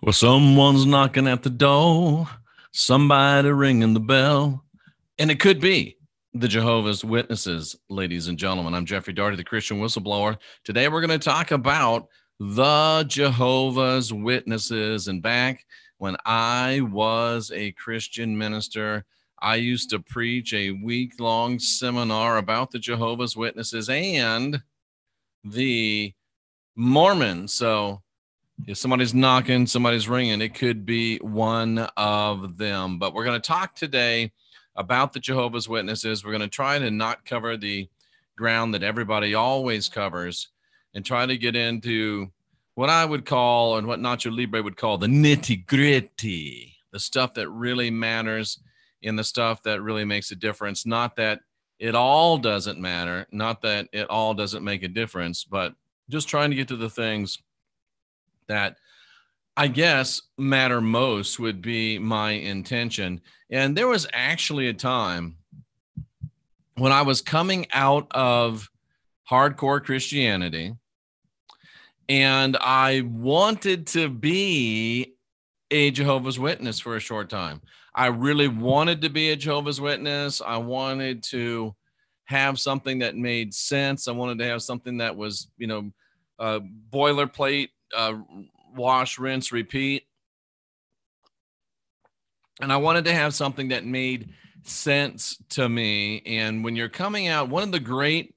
Well, someone's knocking at the door, somebody ringing the bell, and it could be the Jehovah's Witnesses, ladies and gentlemen. I'm Jeffrey Daugherty, the Christian Whistleblower. Today we're going to talk about the Jehovah's Witnesses. And back when I was a Christian minister, I used to preach a week-long seminar about the Jehovah's Witnesses and the Mormons. So if somebody's knocking, somebody's ringing, it could be one of them. But we're going to talk today about the Jehovah's Witnesses. We're going to try to not cover the ground that everybody always covers and try to get into what I would call and what Nacho Libre would call the nitty-gritty, the stuff that really matters and the stuff that really makes a difference. Not that it all doesn't matter, not that it all doesn't make a difference, but just trying to get to the things that I guess matter most would be my intention. And there was actually a time when I was coming out of hardcore Christianity and I wanted to be a Jehovah's Witness for a short time. I really wanted to be a Jehovah's Witness. I wanted to have something that made sense. I wanted to have something that was, boilerplate, wash, rinse, repeat. And I wanted to have something that made sense to me. And when you're coming out, one of the great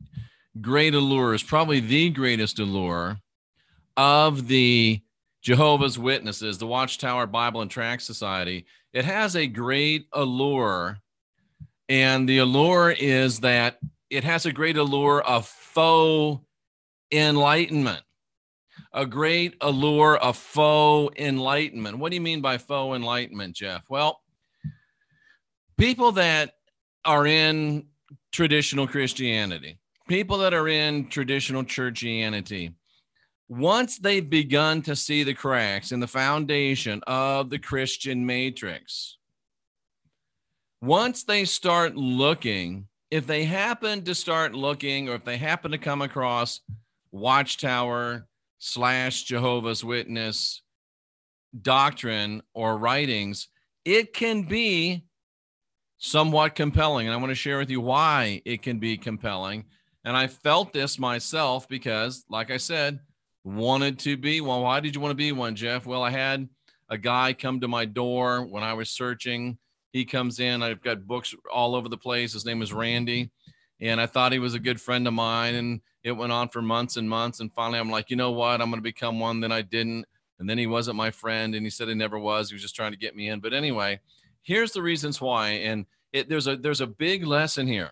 allures, probably the greatest allure of the Jehovah's Witnesses, the Watchtower Bible and Tract Society, it has a great allure. And the allure is that it has a great allure of faux enlightenment. A great allure of faux enlightenment. What do you mean by faux enlightenment, Jeff? Well, people that are in traditional Christianity, people that are in traditional churchianity, once they've begun to see the cracks in the foundation of the Christian matrix, once they start looking, if they happen to start looking or if they happen to come across Watchtower / Jehovah's Witness doctrine or writings, it can be somewhat compelling. And I want to share with you why it can be compelling. And I felt this myself because, like I said, wanted to be one. Why did you want to be one, Jeff? Well, I had a guy come to my door when I was searching. He comes in. I've got books all over the place. His name is Randy. And I thought he was a good friend of mine. And it went on for months and months. And finally, I'm like, you know what? I'm going to become one. Then I didn't. And then he wasn't my friend. And he said he never was. He was just trying to get me in. But anyway, here's the reasons why. And there's a big lesson here.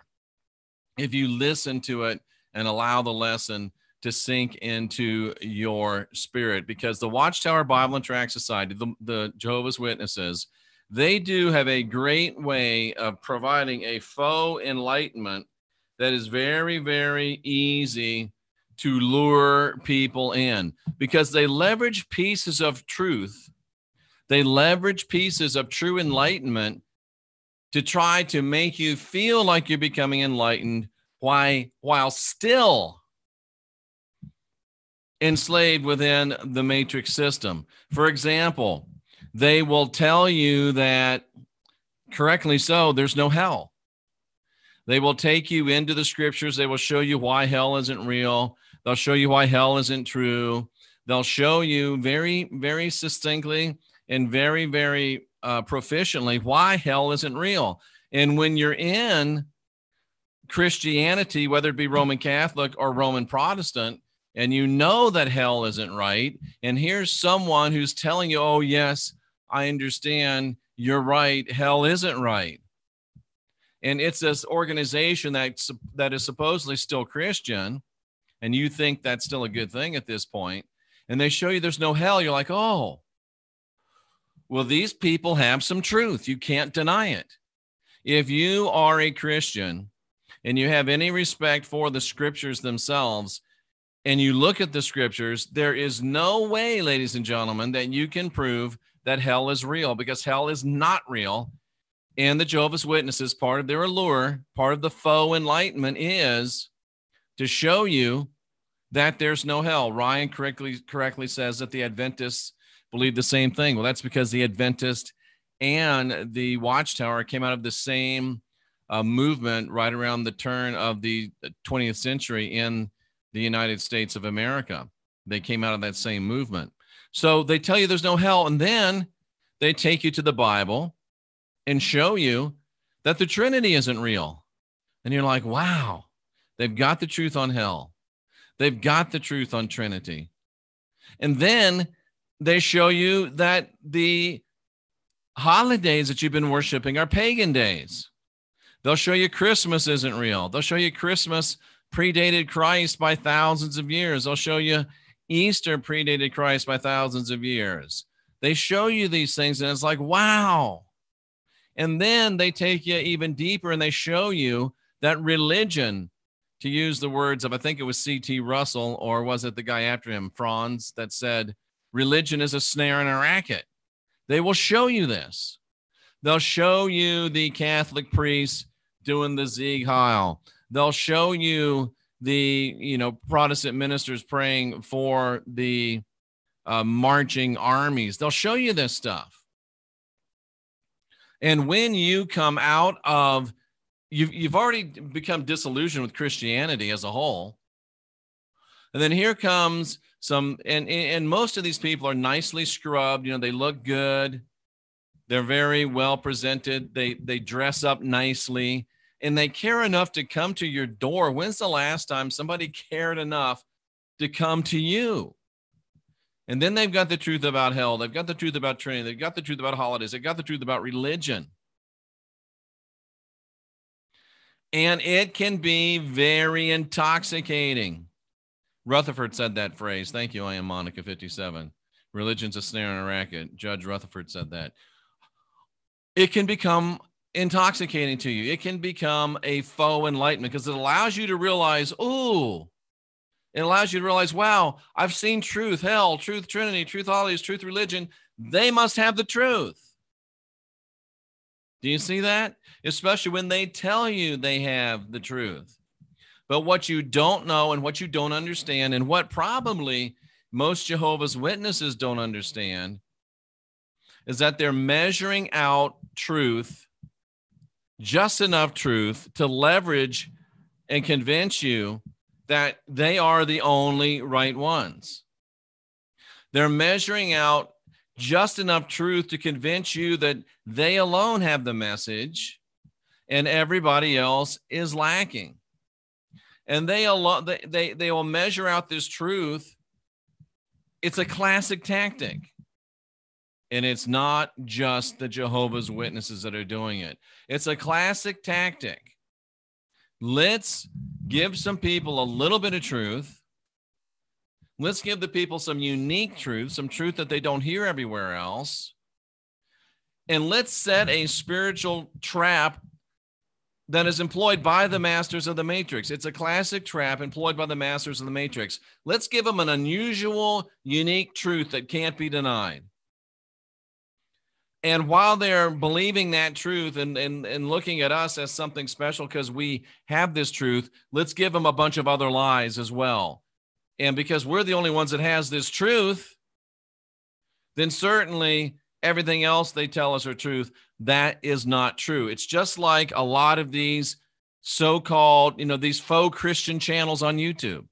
If you listen to it and allow the lesson to sink into your spirit, because the Watchtower Bible and Tract Society, the Jehovah's Witnesses, they do have a great way of providing a faux enlightenment that is very, very easy to lure people in because they leverage pieces of truth. They leverage pieces of true enlightenment to try to make you feel like you're becoming enlightened while still enslaved within the matrix system. For example, they will tell you that, correctly so, there's no hell. They will take you into the scriptures. They will show you why hell isn't real. They'll show you why hell isn't true. They'll show you very, very succinctly and very, very proficiently why hell isn't real. And when you're in Christianity, whether it be Roman Catholic or Roman Protestant, and you know that hell isn't right, and here's someone who's telling you, oh, yes, I understand, you're right, hell isn't right. And it's this organization that is supposedly still Christian, and you think that's still a good thing at this point, and they show you there's no hell. You're like, oh, well, these people have some truth. You can't deny it. If you are a Christian and you have any respect for the scriptures themselves, and you look at the scriptures, there is no way, ladies and gentlemen, that you can prove that hell is real, because hell is not real. And the Jehovah's Witnesses, part of their allure, part of the faux enlightenment is to show you that there's no hell. Ryan correctly says that the Adventists believe the same thing. Well, that's because the Adventist and the Watchtower came out of the same movement right around the turn of the 20th century in the United States of America. They came out of that same movement. So they tell you there's no hell, and then they take you to the Bible and show you that the Trinity isn't real. And you're like, wow, they've got the truth on hell. They've got the truth on Trinity. And then they show you that the holidays that you've been worshiping are pagan days. They'll show you Christmas isn't real. They'll show you Christmas predated Christ by thousands of years. They'll show you Easter predated Christ by thousands of years. They show you these things, and it's like, wow. And then they take you even deeper, and they show you that religion, to use the words of, I think it was C.T. Russell, or was it the guy after him, Franz, that said, religion is a snare and a racket. They will show you this. They'll show you the Catholic priests doing the Sieg Heil. They'll show you the, Protestant ministers praying for the marching armies. They'll show you this stuff. And when you come out of, you've already become disillusioned with Christianity as a whole. And then here comes some, and most of these people are nicely scrubbed. They look good. They're very well presented. They dress up nicely, and they care enough to come to your door. When's the last time somebody cared enough to come to you? And then they've got the truth about hell. They've got the truth about Trinity. They've got the truth about holidays. They've got the truth about religion. And it can be very intoxicating. Rutherford said that phrase. Thank you, I am Monica 57. Religion's a snare and a racket. Judge Rutherford said that. It can become intoxicating to you. It can become a faux enlightenment because it allows you to realize, it allows you to realize, wow, I've seen truth, hell, truth, Trinity, truth, holidays, truth, religion. They must have the truth. Do you see that? Especially when they tell you they have the truth. But what you don't know and what you don't understand, and what probably most Jehovah's Witnesses don't understand, is that they're measuring out truth, just enough truth to leverage and convince you that they are the only right ones. They're measuring out just enough truth to convince you that they alone have the message and everybody else is lacking. And they will measure out this truth. It's a classic tactic. And it's not just the Jehovah's Witnesses that are doing it. It's a classic tactic. Let's give some people a little bit of truth. Let's give the people some unique truth, some truth that they don't hear everywhere else. And let's set a spiritual trap that is employed by the masters of the matrix. It's a classic trap employed by the masters of the matrix. Let's give them an unusual, unique truth that can't be denied. And while they're believing that truth and looking at us as something special because we have this truth, let's give them a bunch of other lies as well. And because we're the only ones that has this truth, then certainly everything else they tell us are truth. That is not true. It's just like a lot of these so-called, these faux Christian channels on YouTube.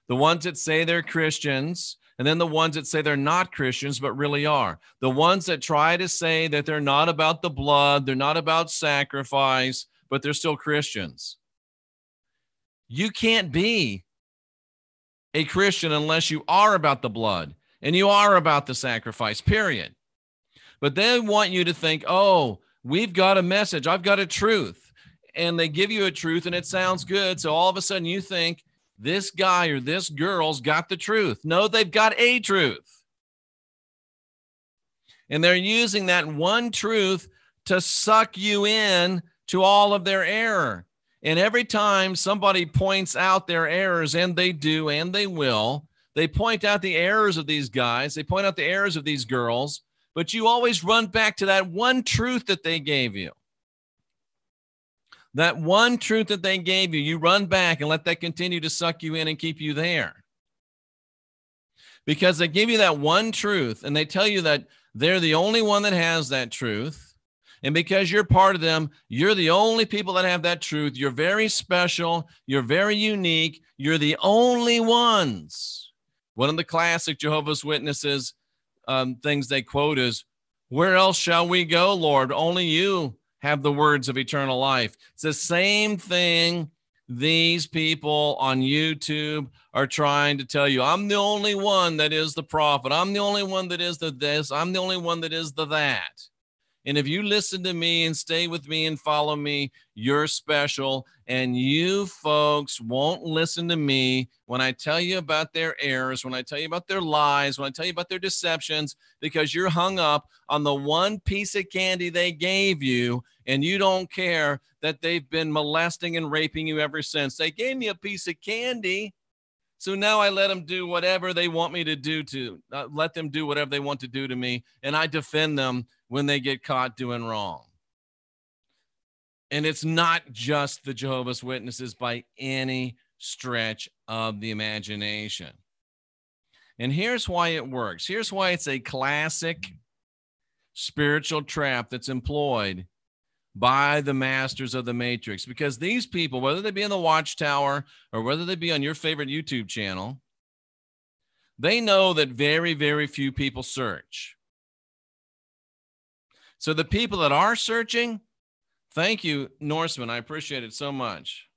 The ones that say they're Christians, and then the ones that say they're not Christians, but really are. The ones that try to say that they're not about the blood, they're not about sacrifice, but they're still Christians. You can't be a Christian unless you are about the blood and you are about the sacrifice, period. But they want you to think, oh, we've got a message. I've got a truth. And they give you a truth and it sounds good. So all of a sudden you think this guy or this girl's got the truth. No, they've got a truth. And they're using that one truth to suck you in to all of their error. And every time somebody points out their errors, and they do, and they will, they point out the errors of these guys. They point out the errors of these girls. But you always run back to that one truth that they gave you. That one truth that they gave you, you run back and let that continue to suck you in and keep you there. Because they give you that one truth and they tell you that they're the only one that has that truth. And because you're part of them, you're the only people that have that truth. You're very special. You're very unique. You're the only ones. One of the classic Jehovah's Witnesses things they quote is, "Where else shall we go, Lord? Only you have the words of eternal life." It's the same thing these people on YouTube are trying to tell you. I'm the only one that is the prophet. I'm the only one that is the this. I'm the only one that is the that. And if you listen to me and stay with me and follow me, you're special. And you folks won't listen to me when I tell you about their errors, when I tell you about their lies, when I tell you about their deceptions, because you're hung up on the one piece of candy they gave you, and you don't care that they've been molesting and raping you ever since. They gave me a piece of candy, so now I let them do whatever they want me to do to let them do whatever they want to do to me, and I defend them when they get caught doing wrong. And it's not just the Jehovah's Witnesses by any stretch of the imagination. And here's why it works. Here's why it's a classic spiritual trap that's employed by the masters of the matrix. Because these people, whether they be in the Watchtower or whether they be on your favorite YouTube channel, they know that very, very few people search. So the people that are searching, thank you, Norseman. I appreciate it so much.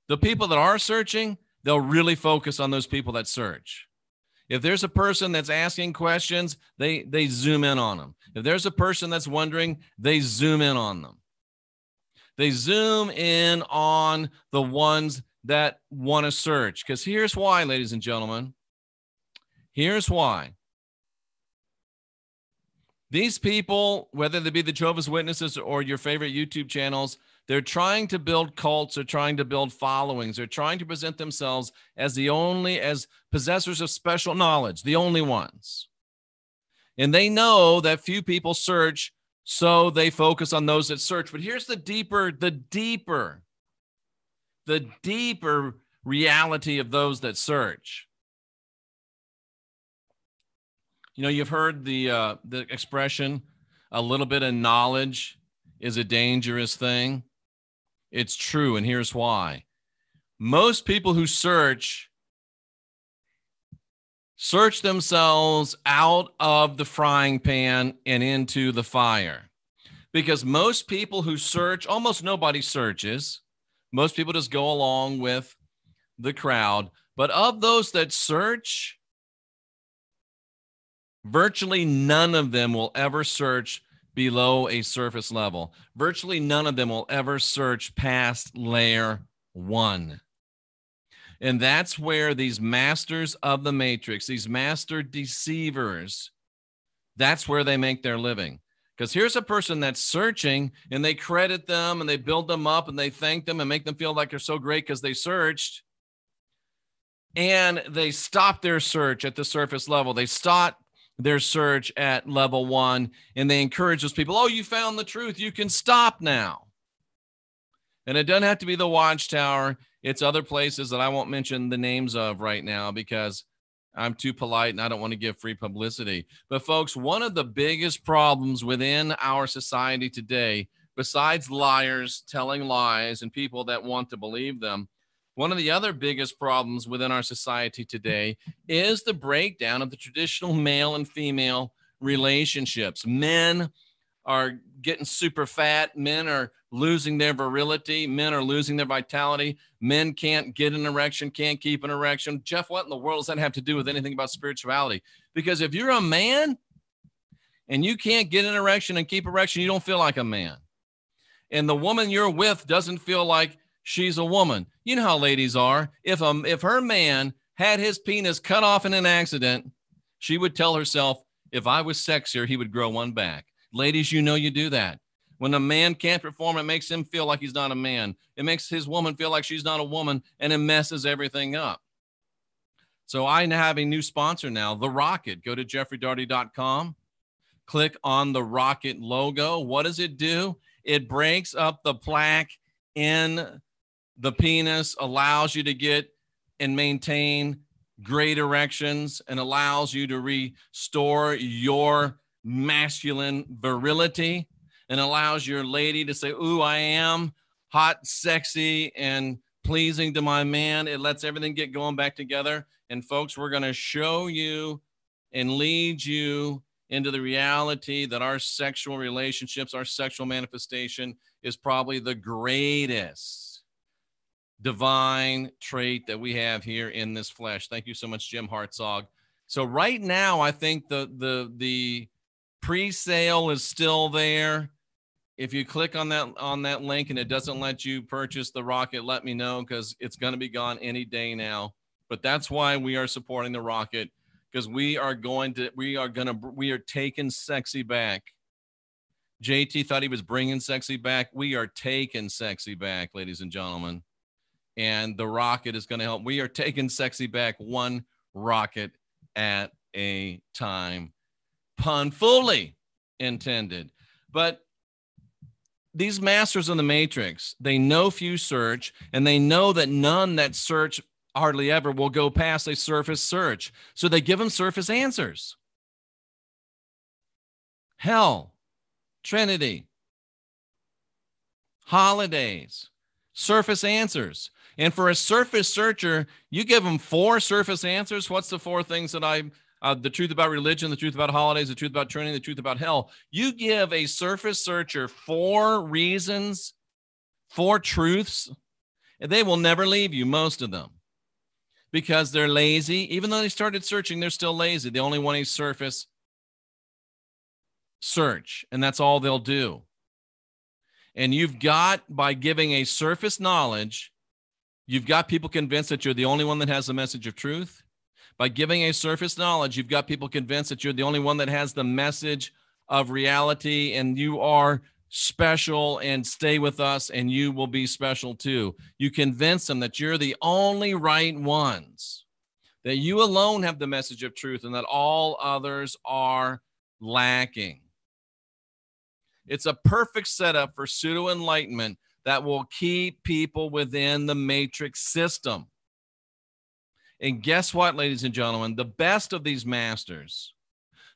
The people that are searching, they'll really focus on those people that search. If there's a person that's asking questions, they zoom in on them. If there's a person that's wondering, they zoom in on them. They zoom in on the ones that want to search. Because here's why, ladies and gentlemen. Here's why. These people, whether they be the Jehovah's Witnesses or your favorite YouTube channels, they're trying to build cults. They're trying to build followings. They're trying to present themselves as as possessors of special knowledge, the only ones. And they know that few people search, so they focus on those that search. But here's the deeper reality of those that search. You know, you've heard the expression, a little bit of knowledge is a dangerous thing. It's true, and here's why. Most people who search themselves out of the frying pan and into the fire. Because most people who search, almost nobody searches. Most people just go along with the crowd. But of those that search, virtually none of them will ever search below a surface level. Virtually none of them will ever search past layer 1. And that's where these masters of the matrix, these master deceivers, that's where they make their living. Because here's a person that's searching and they credit them and they build them up and they thank them and make them feel like they're so great because they searched. And they stop their search at the surface level. They stop their search at level 1, and they encourage those people, oh, you found the truth. You can stop now. And it doesn't have to be the Watchtower. It's other places that I won't mention the names of right now because I'm too polite and I don't want to give free publicity. But folks, one of the biggest problems within our society today, besides liars telling lies and people that want to believe them, one of the other biggest problems within our society today is the breakdown of the traditional male and female relationships. Men are getting super fat. Men are losing their virility. Men are losing their vitality. Men can't get an erection, can't keep an erection. Jeff, what in the world does that have to do with anything about spirituality? Because if you're a man and you can't get an erection and keep erection, you don't feel like a man. And the woman you're with doesn't feel like she's a woman. You know how ladies are. If her man had his penis cut off in an accident, she would tell herself, if I was sexier, he would grow one back. Ladies, you know you do that. When a man can't perform, it makes him feel like he's not a man. It makes his woman feel like she's not a woman, and it messes everything up. So I have a new sponsor now, The Rocket. Go to jeffreydaugherty.com. Click on the Rocket logo. What does it do? It breaks up the plaque in the penis allows you to get and maintain great erections and allows you to restore your masculine virility and allows your lady to say, ooh, I am hot, sexy, and pleasing to my man. It lets everything get going back together. And folks, we're going to show you and lead you into the reality that our sexual relationships, our sexual manifestation is probably the greatest divine trait that we have here in this flesh. Thank you so much, Jim Hartzog. So right now, I think the pre-sale is still there. If you click on that link and it doesn't let you purchase the rocket, let me know, because it's going to be gone any day now. But that's why we are supporting the rocket, because we are taking sexy back. JT thought he was bringing sexy back. We are taking sexy back, ladies and gentlemen. And the rocket is going to help. We are taking sexy back one rocket at a time. Pun fully intended. But these masters of the matrix, they know few search, and they know that none that search hardly ever will go past a surface search. So they give them surface answers. Hell, Trinity, holidays, surface answers. And for a surface searcher, you give them 4 surface answers. What's the 4 things that the truth about religion, the truth about holidays, the truth about Trinity, the truth about hell? You give a surface searcher 4 reasons, 4 truths, and they will never leave you, most of them, because they're lazy. Even though they started searching, they're still lazy. They only want a surface search, and that's all they'll do. And you've got, by giving a surface knowledge, you've got people convinced that you're the only one that has the message of truth. By giving a surface knowledge, you've got people convinced that you're the only one that has the message of reality, and you are special, and stay with us and you will be special too. You convince them that you're the only right ones, that you alone have the message of truth, and that all others are lacking. It's a perfect setup for pseudo-enlightenment that will keep people within the matrix system. And guess what, ladies and gentlemen? The best of these masters,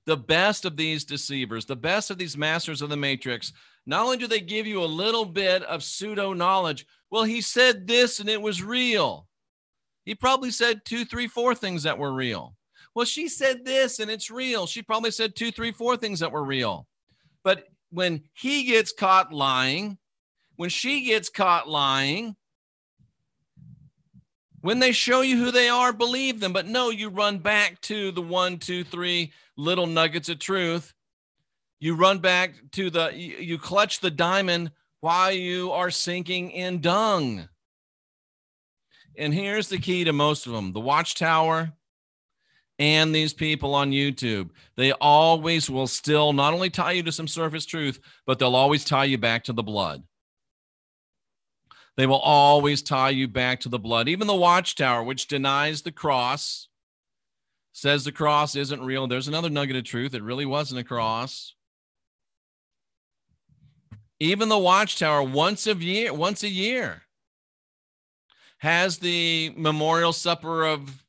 the best of these deceivers, the best of these masters of the matrix, not only do they give you a little bit of pseudo-knowledge, well, he said this and it was real. He probably said 2, 3, 4 things that were real. Well, she said this and it's real. She probably said 2, 3, 4 things that were real. But when he gets caught lying, when she gets caught lying, when they show you who they are, believe them. But no, you run back to the 1, 2, 3 little nuggets of truth. You run back to you clutch the diamond while you are sinking in dung. And here's the key to most of them: the Watchtower and these people on YouTube. They always will still not only tie you to some surface truth, but they'll always tie you back to the blood. They will always tie you back to the blood. Even the Watchtower, which denies the cross, says the cross isn't real. There's another nugget of truth. It really wasn't a cross. Even the Watchtower once a year has the memorial supper of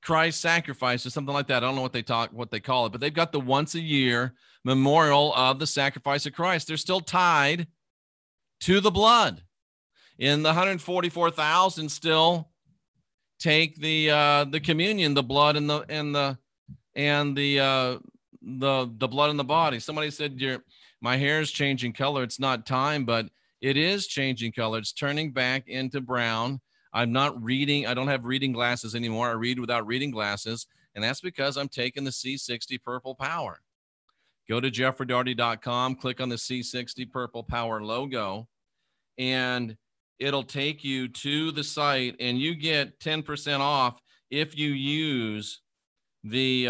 Christ's sacrifice or something like that. I don't know what they call it, but they've got the once a year memorial of the sacrifice of Christ. They're still tied to the blood. In the 144,000 still take the communion, the blood and the blood in the body. Somebody said, my hair is changing color. It's not time, but it is changing color. It's turning back into brown. I'm not reading. I don't have reading glasses anymore. I read without reading glasses. And that's because I'm taking the C60 Purple Power. Go to jeffreydaugherty.com, click on the C60 Purple Power logo, and it'll take you to the site, and you get 10% off if you use the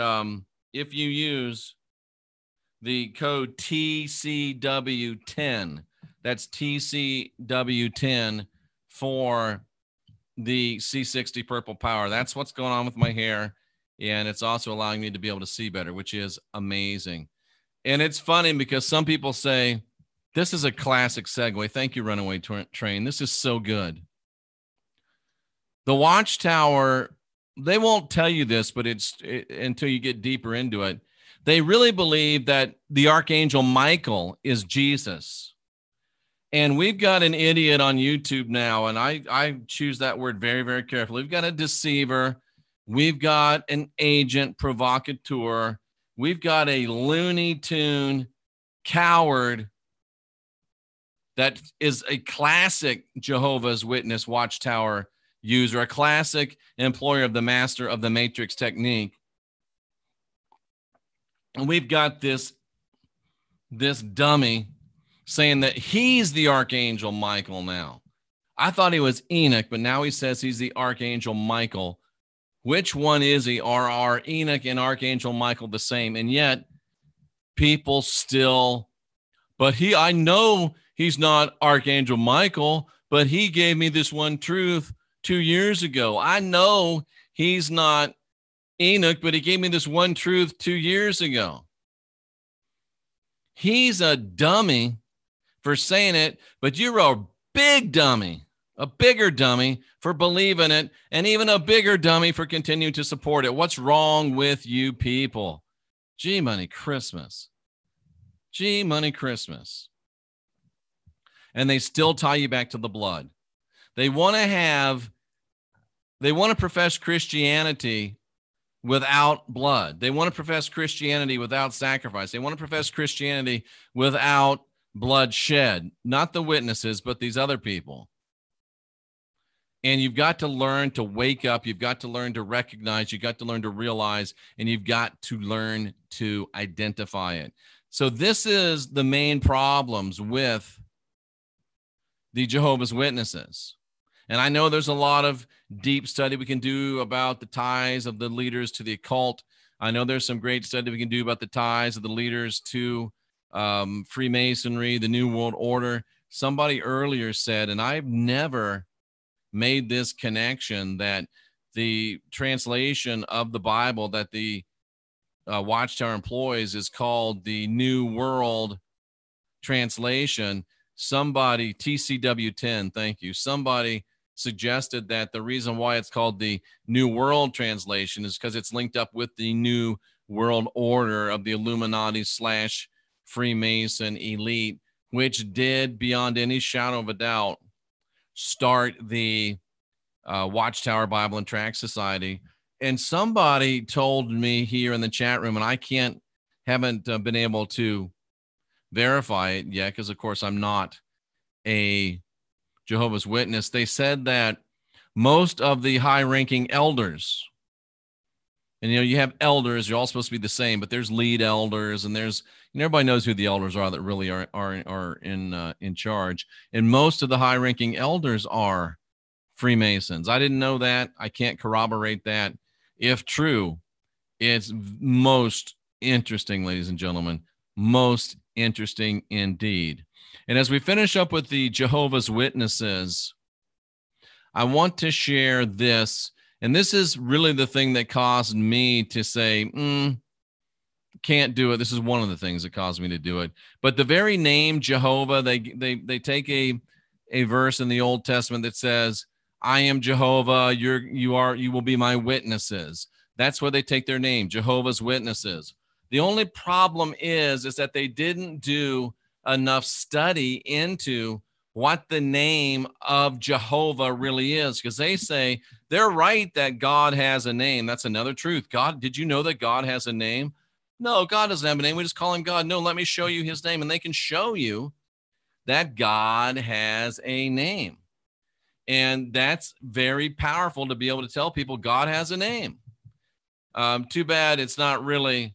code TCW10. That's TCW10 for the C60 Purple Power. That's what's going on with my hair, and it's also allowing me to be able to see better, which is amazing. And it's funny because some people say, This is a classic segue. Thank you, Runaway Train. This is so good. The Watchtower, they won't tell you this, but until you get deeper into it. They really believe that the Archangel Michael is Jesus. And we've got an idiot on YouTube now, and I choose that word very, very carefully. We've got a deceiver. We've got an agent provocateur. We've got a Looney Tune coward that is a classic Jehovah's Witness Watchtower user, a classic employer of the master of the matrix technique. And we've got this dummy saying that he's the Archangel Michael now. I thought he was Enoch, but now he says he's the Archangel Michael. Which one is he? Are Enoch and Archangel Michael the same? And yet people still, I know he's not Archangel Michael, but he gave me this one truth 2 years ago. I know he's not Enoch, but he gave me this one truth 2 years ago. He's a dummy for saying it, but you're a big dummy, a bigger dummy for believing it, and even a bigger dummy for continuing to support it. What's wrong with you people? Gee, money Christmas. Gee, money Christmas. And they still tie you back to the blood. They want to profess Christianity without blood. They want to profess Christianity without sacrifice. They want to profess Christianity without bloodshed, not the witnesses, but these other people. And you've got to learn to wake up. You've got to learn to recognize. You've got to learn to realize, and you've got to learn to identify it. So this is the main problems with the Jehovah's Witnesses. And I know there's a lot of deep study we can do about the ties of the leaders to the occult. I know there's some great study we can do about the ties of the leaders to Freemasonry, the New World Order. Somebody earlier said, and I've never made this connection, that the translation of the Bible that the Watchtower employs is called the New World Translation. Somebody, TCW10, thank you. Somebody suggested that the reason why it's called the New World Translation is because it's linked up with the New World Order of the Illuminati / Freemason elite, which did, beyond any shadow of a doubt, start the Watchtower Bible and Tract Society. And somebody told me here in the chat room, and I haven't been able to verify it yet, because of course I'm not a Jehovah's Witness. They said that most of the high-ranking elders, and you have elders, you're all supposed to be the same, but there's lead elders, and everybody knows who the elders are that really are in charge. And most of the high-ranking elders are Freemasons. I didn't know that. I can't corroborate that. If true, it's most interesting, ladies and gentlemen, most interesting indeed. And as we finish up with the Jehovah's Witnesses, I want to share this. And this is really the thing that caused me to say, can't do it. This is one of the things that caused me to do it. But the very name Jehovah, they take a verse in the Old Testament that says, I am Jehovah, you will be my witnesses. That's where they take their name, Jehovah's Witnesses. The only problem is that they didn't do enough study into what the name of Jehovah really is, because they say they're right that God has a name. That's another truth. God, did you know that God has a name? No, God doesn't have a name. We just call him God. No, let me show you his name. And they can show you that God has a name. And that's very powerful to be able to tell people God has a name. Too bad it's not really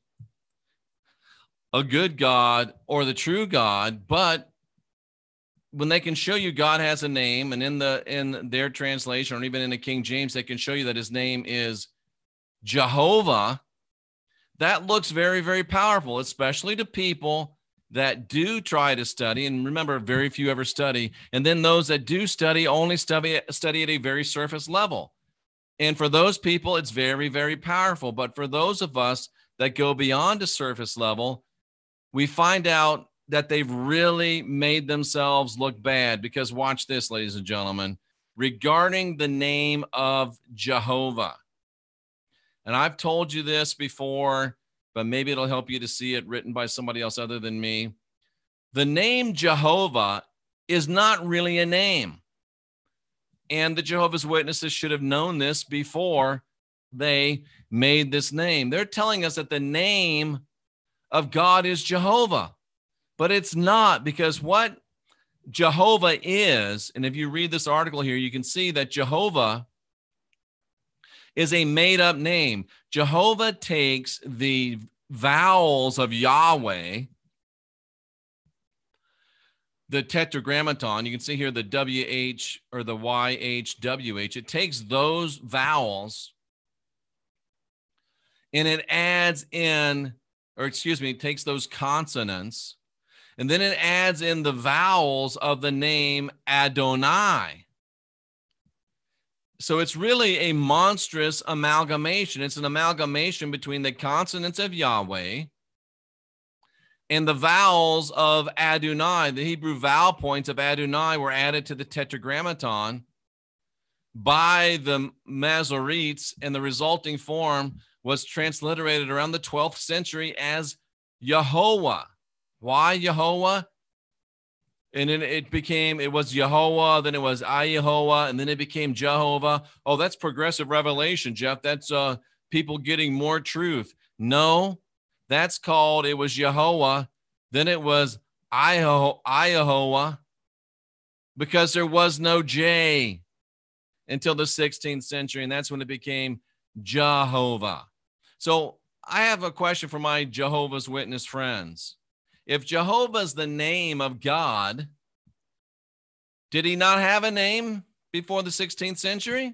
a good God or the true God, but when they can show you God has a name, and in their translation, or even in the King James, they can show you that his name is Jehovah, that looks very, very powerful, especially to people that do try to study. And remember, very few ever study. And then those that do study only study at a very surface level. And for those people, it's very, very powerful. But for those of us that go beyond a surface level, we find out that they've really made themselves look bad. Because watch this, ladies and gentlemen, regarding the name of Jehovah. And I've told you this before, but maybe it'll help you to see it written by somebody else other than me. The name Jehovah is not really a name. And the Jehovah's Witnesses should have known this before they made this name. They're telling us that the name of God is Jehovah, but it's not, because what Jehovah is, and if you read this article here, you can see that Jehovah is a made-up name. Jehovah takes the vowels of Yahweh, the tetragrammaton. You can see here the WH or the YHWH. It takes those vowels and it adds in, or excuse me, it takes those consonants and then it adds in the vowels of the name Adonai. So it's really a monstrous amalgamation. It's an amalgamation between the consonants of Yahweh and the vowels of Adonai. The Hebrew vowel points of Adonai were added to the tetragrammaton by the Masoretes, and the resulting form was transliterated around the 12th century as Yehovah. Why Yehovah? And then it was Yehovah, then it was Yehovah, and then it became Jehovah. Oh, that's progressive revelation, Jeff. That's people getting more truth. No, that's called, it was Yehovah, then it was Yehovah, because there was no J until the 16th century, and that's when it became Jehovah. So I have a question for my Jehovah's Witness friends. If Jehovah is the name of God, did he not have a name before the 16th century?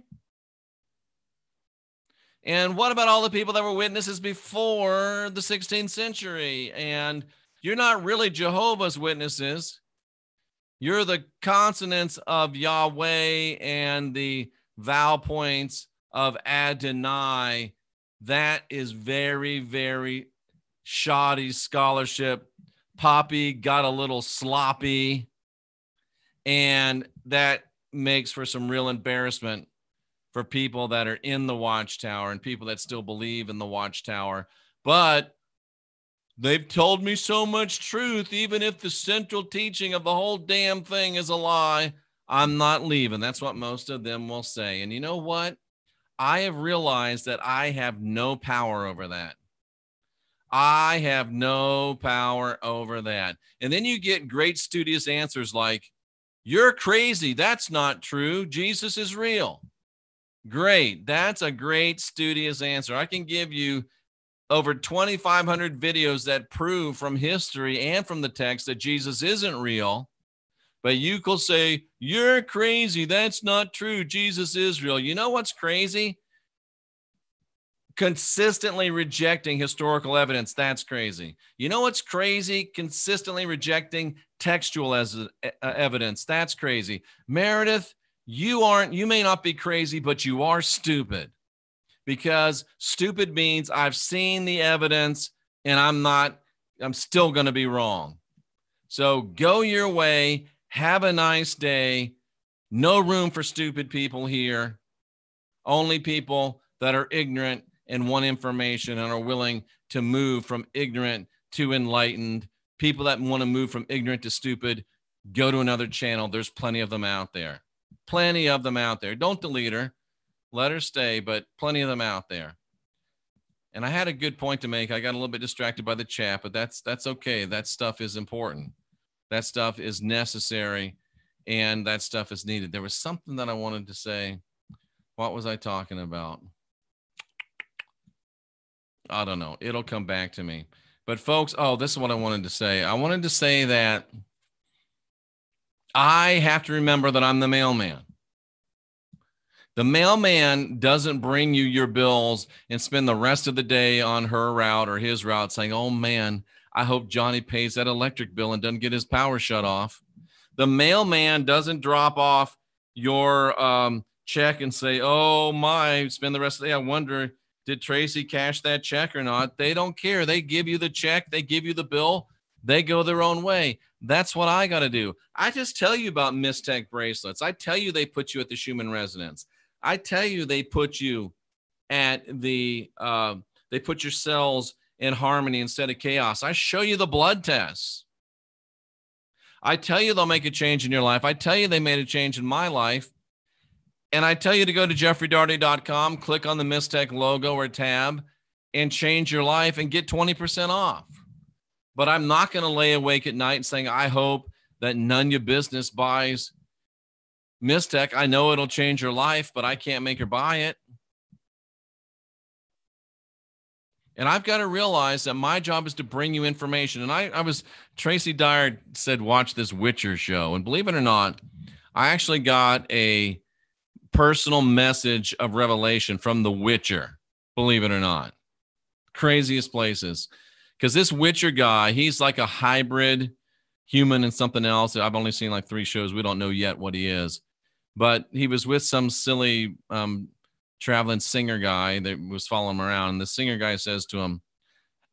And what about all the people that were witnesses before the 16th century? And you're not really Jehovah's Witnesses. You're the consonants of Yahweh and the vowel points of Adonai. That is very, very shoddy scholarship. Poppy got a little sloppy, and that makes for some real embarrassment for people that are in the Watchtower and people that still believe in the Watchtower. But they've told me so much truth, even if the central teaching of the whole damn thing is a lie, I'm not leaving. That's what most of them will say. And you know what? I have realized that I have no power over that. I have no power over that. And then you get great studious answers like, you're crazy. That's not true. Jesus is real. Great. That's a great studious answer. I can give you over 2,500 videos that prove from history and from the text that Jesus isn't real. But you could say, you're crazy. That's not true. Jesus is real. You know what's crazy? Consistently rejecting historical evidence. That's crazy. You know what's crazy? Consistently rejecting textual evidence. That's crazy. Meredith, you may not be crazy, but you are stupid, because stupid means I've seen the evidence and I'm still going to be wrong. So go your way. Have a nice day. No room for stupid people here. Only people that are ignorant and want information and are willing to move from ignorant to enlightened. People that want to move from ignorant to stupid, go to another channel. There's plenty of them out there. Plenty of them out there. Don't delete her. Let her stay, but plenty of them out there. And I had a good point to make. I got a little bit distracted by the chat, but that's okay. That stuff is important. That stuff is necessary, and that stuff is needed. There was something that I wanted to say. What was I talking about? I don't know. It'll come back to me. But folks, this is what I wanted to say. I wanted to say that I have to remember that I'm the mailman. The mailman doesn't bring you your bills and spend the rest of the day on her route or his route saying, oh man, I hope Johnny pays that electric bill and doesn't get his power shut off. The mailman doesn't drop off your check and say, oh my, spend the rest of the day. I wonder, did Tracy cash that check or not? They don't care. They give you the check. They give you the bill. They go their own way. That's what I got to do. I just tell you about Mistech bracelets. I tell you they put you at the Schumann resonance. I tell you they put you at the, they put your cells in harmony instead of chaos. I show you the blood tests. I tell you they'll make a change in your life. I tell you they made a change in my life. And I tell you to go to jeffreydaugherty.com, click on the Mistech logo or tab, and change your life and get 20% off. But I'm not going to lay awake at night saying, I hope that none of your business buys Mistech. I know it'll change your life, but I can't make her buy it. And I've got to realize that my job is to bring you information. And Tracy Dyer said, watch this Witcher show. And believe it or not, I actually got a personal message of revelation from the Witcher, believe it or not. Craziest places. Because this Witcher guy, he's like a hybrid human and something else. I've only seen like 3 shows. We don't know yet what he is. But he was with some silly traveling singer guy that was following him around. And the singer guy says to him,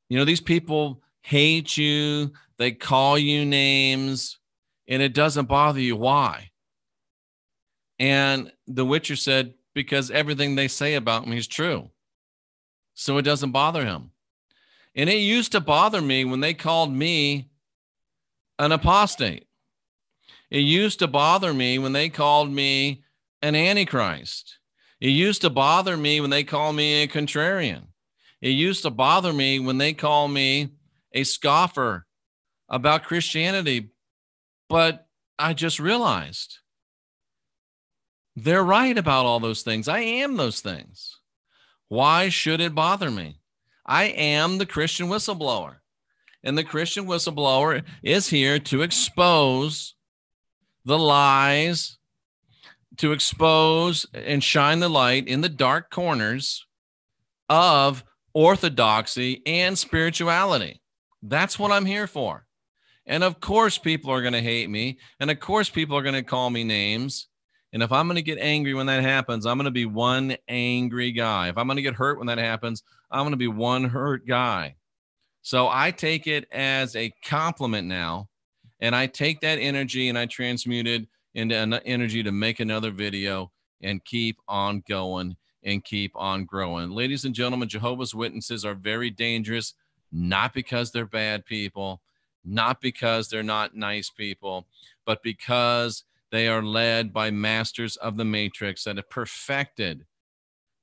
you know, these people hate you. They call you names. And it doesn't bother you. Why? And the Witcher said, because everything they say about me is true. So it doesn't bother him. And it used to bother me when they called me an apostate. It used to bother me when they called me an antichrist. It used to bother me when they called me a contrarian. It used to bother me when they called me a scoffer about Christianity. But I just realized they're right about all those things. I am those things. Why should it bother me? I am the Christian whistleblower. And the Christian whistleblower is here to expose the lies, to expose and shine the light in the dark corners of orthodoxy and spirituality. That's what I'm here for. And of course, people are going to hate me. And of course, people are going to call me names. And if I'm going to get angry when that happens, I'm going to be one angry guy. If I'm going to get hurt when that happens, I'm going to be one hurt guy. So I take it as a compliment now, and I take that energy and I transmute it into energy to make another video and keep on going and keep on growing. Ladies and gentlemen, Jehovah's Witnesses are very dangerous, not because they're bad people, not because they're not nice people, but because they are led by masters of the matrix that have perfected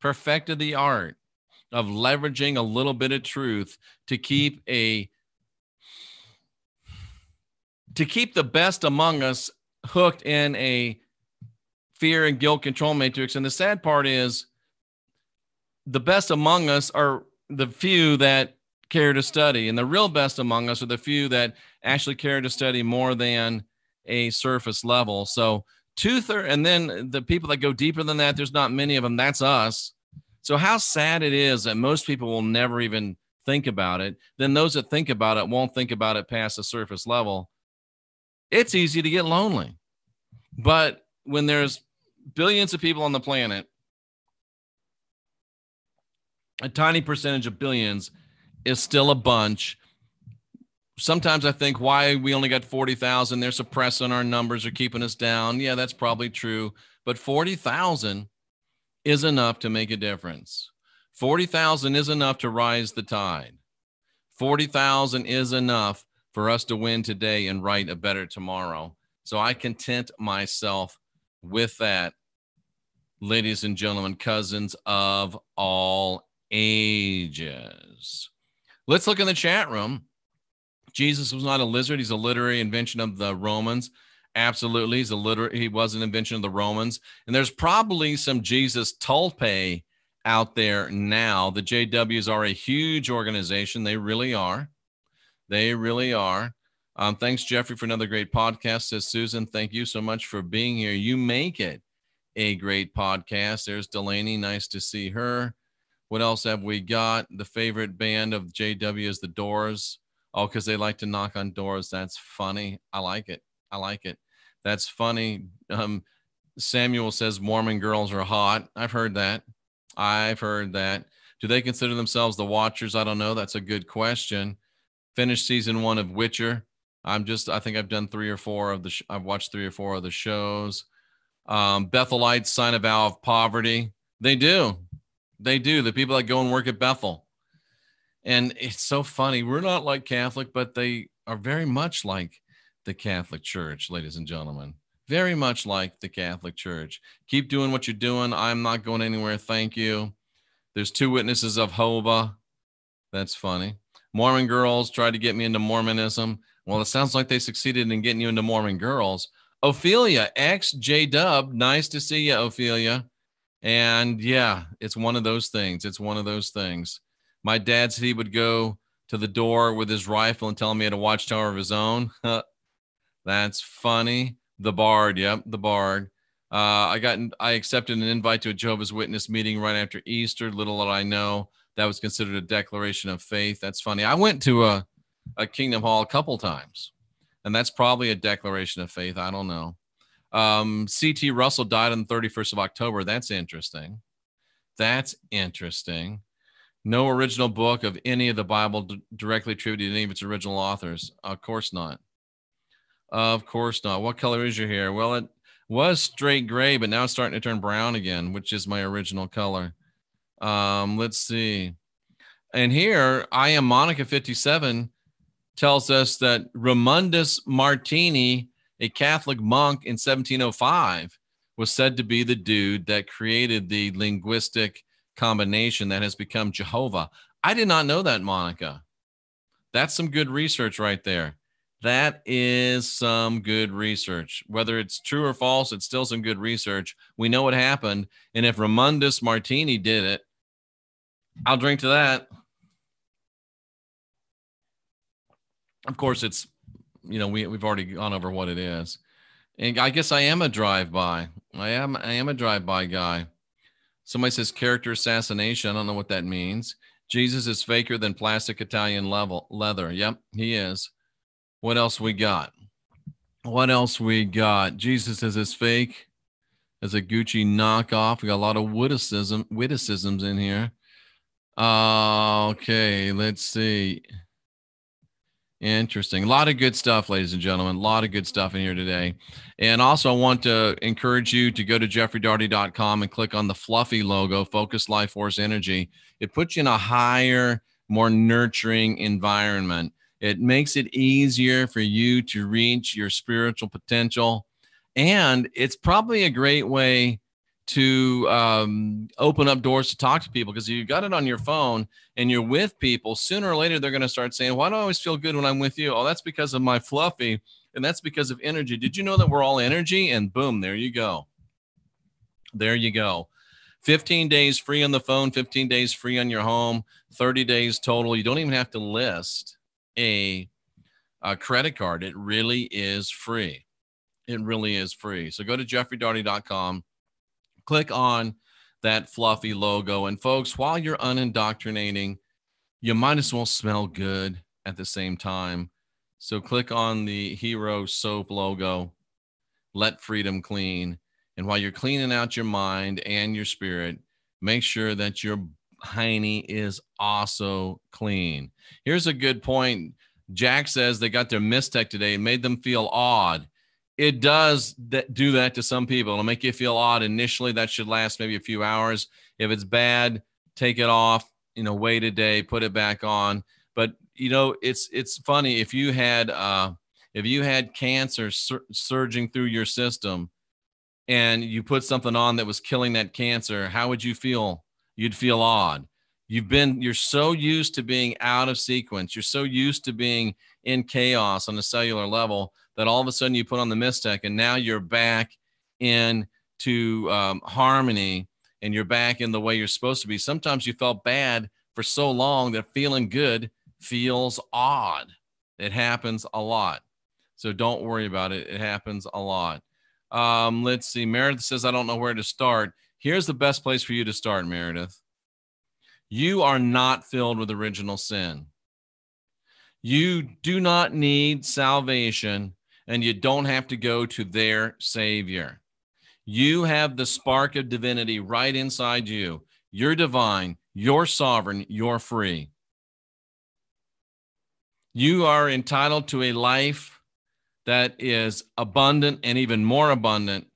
the art of leveraging a little bit of truth to keep the best among us hooked in a fear and guilt control matrix. And the sad part is the best among us are the few that care to study. And the real best among us are the few that actually care to study more than a surface level. So 2/3, and then the people that go deeper than that, there's not many of them. That's us. So how sad it is that most people will never even think about it. Then those that think about it won't think about it past the surface level. It's easy to get lonely. But when there's billions of people on the planet, a tiny percentage of billions is still a bunch. Sometimes I think why we only got 40,000. They're suppressing our numbers or keeping us down. Yeah, that's probably true. But 40,000 is enough to make a difference. 40,000 is enough to rise the tide. 40,000 is enough for us to win today and write a better tomorrow. So I content myself with that, ladies and gentlemen, cousins of all ages. Let's look in the chat room. Jesus was not a lizard. He's a literary invention of the Romans. Absolutely. He was an invention of the Romans. And there's probably some Jesus tulpe out there now. The JWs are a huge organization. They really are. They really are. Thanks, Jeffrey, for another great podcast, says Susan. Thank you so much for being here. You make it a great podcast. There's Delaney. Nice to see her. What else have we got? The favorite band of JW is the Doors. Oh, because they like to knock on doors. That's funny. I like it. I like it. That's funny. Samuel says Mormon girls are hot. I've heard that. Do they consider themselves the Watchers? I don't know. That's a good question. Finished season 1 of Witcher. I think I've done 3 or 4 of I've watched 3 or 4 of the shows. Bethelites sign a vow of poverty. They do. The people that go and work at Bethel. And it's so funny. We're not like Catholic, but they are very much like the Catholic Church, ladies and gentlemen. Very much like the Catholic Church. Keep doing what you're doing. I'm not going anywhere. Thank you. There's 2 witnesses of Jehovah. That's funny. Mormon girls tried to get me into Mormonism. Well, it sounds like they succeeded in getting you into Mormon girls. Ophelia, ex-J-Dub. Nice to see you, Ophelia. And yeah, it's one of those things. My dad said he would go to the door with his rifle and tell me he had a watchtower of his own. That's funny. The Bard. Yep, the Bard. I accepted an invite to a Jehovah's Witness meeting right after Easter. Little did I know that was considered a declaration of faith. That's funny. I went to a Kingdom Hall a couple times, and that's probably a declaration of faith. I don't know. C.T. Russell died on the 31st of October. That's interesting. No original book of any of the Bible directly attributed to any of its original authors. Of course not. What color is your hair? Well, it was straight gray, but now it's starting to turn brown again, which is my original color. Let's see. And here, I am Monica 57 tells us that Ramundus Martini, a Catholic monk in 1705, was said to be the dude that created the linguistic combination that has become Jehovah. I did not know that, Monica. That's some good research right there. That is some good research. Whether it's true or false, it's still some good research. We know what happened. And if Ramundus Martini did it, I'll drink to that. Of course, it's, we've already gone over what it is. And I guess I am a drive-by. I am a drive-by guy. Somebody says character assassination. I don't know what that means. Jesus is faker than plastic Italian leather. Yep, he is. What else we got? Jesus is as fake as a Gucci knockoff. We got a lot of witticisms in here. Okay, let's see. Interesting. A lot of good stuff, ladies and gentlemen. A lot of good stuff in here today. And also, I want to encourage you to go to jeffreydaugherty.com and click on the fluffy logo, Focus Life Force Energy. It puts you in a higher, more nurturing environment. It makes it easier for you to reach your spiritual potential. And it's probably a great way to open up doors to talk to people, because if you've got it on your phone and you're with people, sooner or later they're going to start saying, why do I always feel good when I'm with you? Oh, that's because of my fluffy, and that's because of energy. Did you know that we're all energy? And boom, there you go. 15 days free on the phone, 15 days free on your home, 30 days total. You don't even have to list a credit card. It really is free. So go to jeffreydaugherty.com. Click on that fluffy logo. And folks, while you're unindoctrinating, you might as well smell good at the same time. So click on the Hero Soap logo, Let Freedom Clean. And while you're cleaning out your mind and your spirit, make sure that your hiney is also clean. Here's a good point. Jack says they got their Mistech today and made them feel odd. It does do that to some people. It'll make you feel odd initially. That should last maybe a few hours. If it's bad, take it off, wait a day, put it back on. But, it's funny. If you had cancer surging through your system and you put something on that was killing that cancer, how would you feel? You'd feel odd. You're so used to being out of sequence. You're so used to being in chaos on a cellular level that all of a sudden you put on the Mistech and now you're back into harmony, and you're back in the way you're supposed to be. Sometimes you felt bad for so long that feeling good feels odd. It happens a lot. So don't worry about it. It happens a lot. Let's see. Meredith says, I don't know where to start. Here's the best place for you to start, Meredith. You are not filled with original sin. You do not need salvation, and you don't have to go to their Savior. You have the spark of divinity right inside you. You're divine. You're sovereign. You're free. You are entitled to a life that is abundant and even more abundant,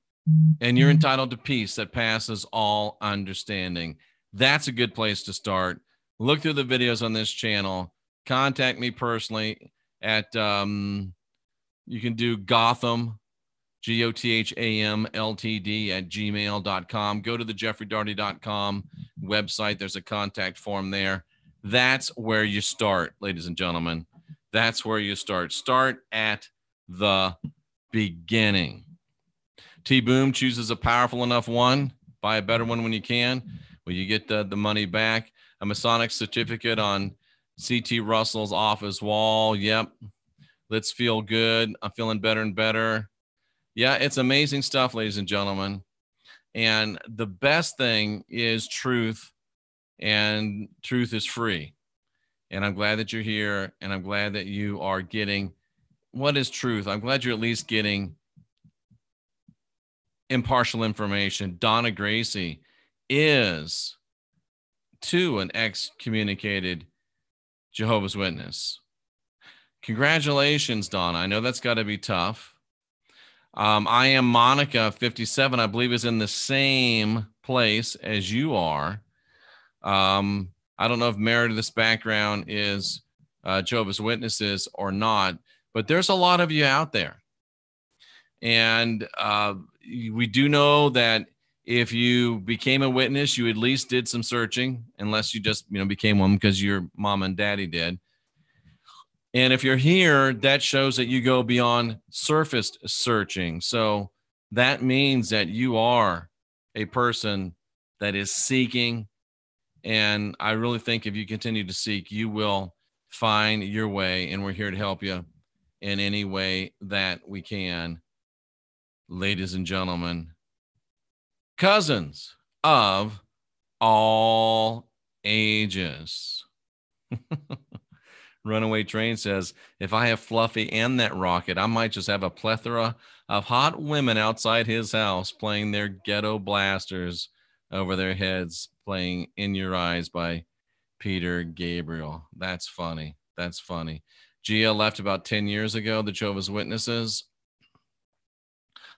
and you're entitled to peace that passes all understanding. That's a good place to start. Look through the videos on this channel. Contact me personally at, you can do Gotham, Gotham Ltd at gmail.com. Go to the jeffreydaugherty.com website. There's a contact form there. That's where you start, ladies and gentlemen. That's where you start. Start at the beginning. T-Boom chooses a powerful enough one. Buy a better one when you can. Well, you get the money back. A Masonic certificate on C.T. Russell's office wall. Yep. Let's feel good. I'm feeling better and better. Yeah, it's amazing stuff, ladies and gentlemen. And the best thing is truth, and truth is free. And I'm glad that you're here, and I'm glad that you are getting what is truth. I'm glad you're at least getting impartial information. Donna Gracie is, too, an excommunicated Jehovah's Witness. Congratulations, Donna. I know that's got to be tough. I am Monica, 57, I believe, is in the same place as you are. I don't know if Meredith's background is Jehovah's Witnesses or not, but there's a lot of you out there. And we do know that if you became a witness, you at least did some searching, unless you just became one because your mom and daddy did. And if you're here, that shows that you go beyond surface searching. So that means that you are a person that is seeking. And I really think if you continue to seek, you will find your way. And we're here to help you in any way that we can. Ladies and gentlemen, cousins of all ages. Runaway Train says, if I have Fluffy and that rocket, I might just have a plethora of hot women outside his house playing their ghetto blasters over their heads, playing In Your Eyes by Peter Gabriel. That's funny. That's funny. Gia left about 10 years ago, the Jehovah's Witnesses.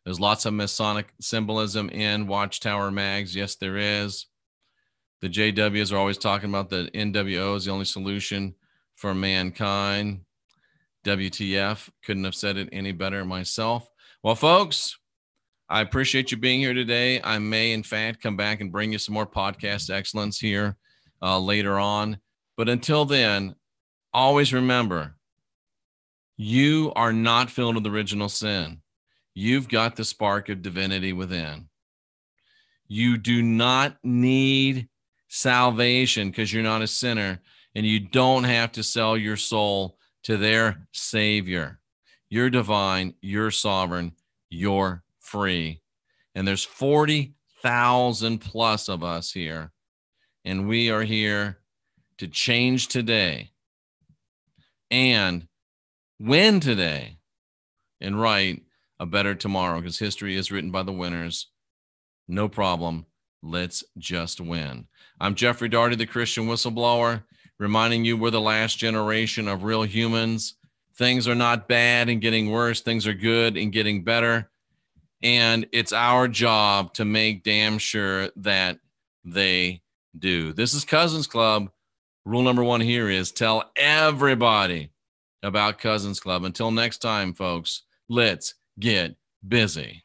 There's lots of Masonic symbolism in Watchtower mags. Yes, there is. The JWs are always talking about the NWO is the only solution for mankind. WTF, couldn't have said it any better myself. Well, folks, I appreciate you being here today. I may, in fact, come back and bring you some more podcast excellence here later on. But until then, always remember, you are not filled with original sin. You've got the spark of divinity within. You do not need salvation because you're not a sinner. And you don't have to sell your soul to their Savior. You're divine, you're sovereign, you're free. And there's 40,000 plus of us here. And we are here to change today and win today and write a better tomorrow, because history is written by the winners. No problem. Let's just win. I'm Jeffrey Daugherty, the Christian Whistleblower, reminding you we're the last generation of real humans. Things are not bad and getting worse. Things are good and getting better. And it's our job to make damn sure that they do. This is Cousins Club. Rule number one here is tell everybody about Cousins Club. Until next time, folks, let's get busy.